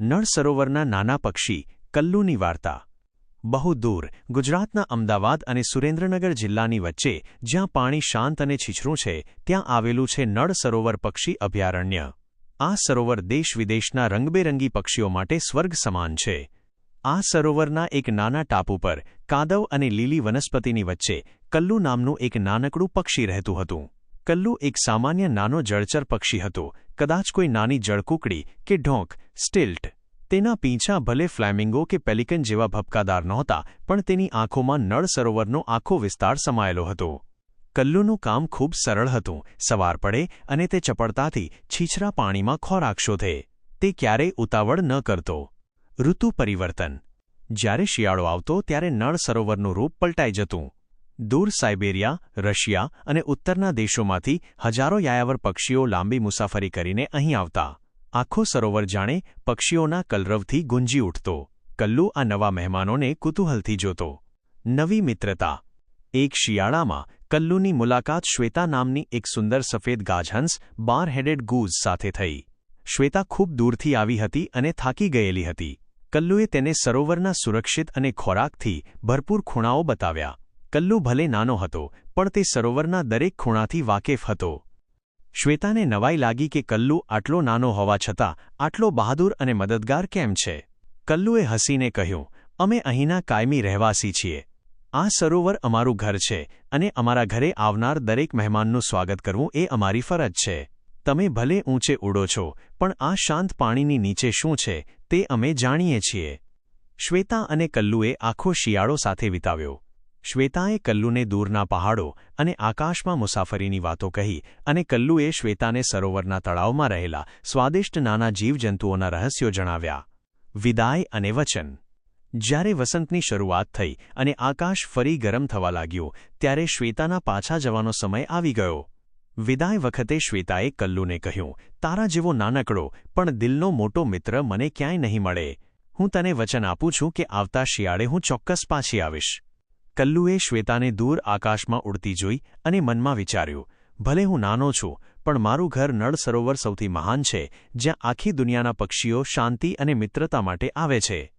નળ સરોવરના નાના પક્ષી કલ્લુની વાર્તા। બહુ દૂર ગુજરાતના અમદાવાદ અને સુરેન્દ્રનગર જિલ્લાની વચ્ચે જ્યાં પાણી શાંત અને છીછરું છે ત્યાં આવેલું છે નળ સરોવર પક્ષી અભયારણ્ય। આ સરોવર દેશ-વિદેશના રંગબેરંગી પક્ષીઓ માટે સ્વર્ગ સમાન છે। આ સરોવરના એક નાના ટાપુ પર કાદવ અને લીલી વનસ્પતિની વચ્ચે કલ્લુ નામનું એક નાનકડું પક્ષી રહેતું હતું। કલ્લુ એક સામાન્ય નાનો જળચર પક્ષી હતો, કદાચ કોઈ નાની જળકૂકડી કે ઢોંક સ્ટિલ્ટ। તેના પીંછા ભલે ફ્લેમિંગો કે પેલિકન જેવા ભપકાદાર નહોતા, પણ તેની આંખોમાં નળ સરોવરનો આખો વિસ્તાર સમાયેલો હતો। કલ્લુનું કામ ખૂબ સરળ હતું। સવાર પડે અને તે ચપળતાથી છીછરા પાણીમાં ખોરાક શોધે। તે ક્યારેય ઉતાવળ ન કરતો। ઋતુ પરિવર્તન। જ્યારે શિયાળો આવતો ત્યારે નળ સરોવરનું રૂપ પલટાઈ જતું। દૂર સાઇબેરિયા, રશિયા અને ઉત્તરના દેશોમાંથી હજારો યાયાવર પક્ષીઓ લાંબી મુસાફરી કરીને અહીં આવતા। આખો સરોવર જાણે પક્ષીઓના કલરવથી ગુંજી ઉઠતો। કલ્લુ આ નવા મહેમાનોને કુતૂહલથી જોતો। નવી મિત્રતા। એક શિયાળામાં કલ્લુની મુલાકાત શ્વેતા નામની એક સુંદર સફેદ ગાજહંસ બાર-હેડેડ ગૂઝ સાથે થઈ। શ્વેતા ખૂબ દૂરથી આવી હતી અને થાકી ગયેલી હતી। કલ્લુએ તેને સરોવરના સુરક્ષિત અને ખોરાકથી ભરપૂર ખૂણાઓ બતાવ્યા। કલ્લુ ભલે નાનો હતો, પણ તે સરોવરના દરેક ખૂણાથી વાકેફ હતો। શ્વેતાને નવાઈ લાગી કે કલ્લુ આટલો નાનો હોવા છતાં આટલો બહાદુર અને મદદગાર કેમ છે। કલ્લુએ હસીને કહ્યું, અમે અહીંના કાયમી રહેવાસી છીએ। આ સરોવર અમારું ઘર છે અને અમારા ઘરે આવનાર દરેક મહેમાનનું સ્વાગત કરવું એ અમારી ફરજ છે। તમે ભલે ઊંચે ઉડો છો, પણ આ શાંત પાણીની નીચે શું છે તે અમે જાણીએ છીએ। શ્વેતા અને કલ્લુએ આખો શિયાળો સાથે વિતાવ્યો। શ્વેતાએ કલ્લુને દૂરના પહાડો અને આકાશમાં મુસાફરીની વાતો કહી અને કલ્લુએ શ્વેતાને સરોવરના તળાવમાં રહેલા સ્વાદિષ્ટ નાના જીવજંતુઓના રહસ્યો જણાવ્યા। વિદાય અને વચન। જ્યારે વસંતની શરૂઆત થઈ અને આકાશ ફરી ગરમ થવા લાગ્યું ત્યારે શ્વેતાના પાછા જવાનો સમય આવી ગયો। વિદાય વખતે શ્વેતાએ કલ્લુને કહ્યું, તારા જેવો નાનકડો પણ દિલનો મોટો મિત્ર મને ક્યાંય નહીં મળે। હું તને વચન આપું છું કે આવતા શિયાળે હું ચોક્કસ પાછી આવીશ। કલ્લુએ શ્વેતાને દૂર આકાશમાં ઉડતી જોઈ અને મનમાં વિચાર્યું, ભલે હું નાનો છું, પણ મારું ઘર નળ સરોવર સૌથી મહાન છે, જ્યાં આખી દુનિયાના પક્ષીઓ શાંતિ અને મિત્રતા માટે આવે છે।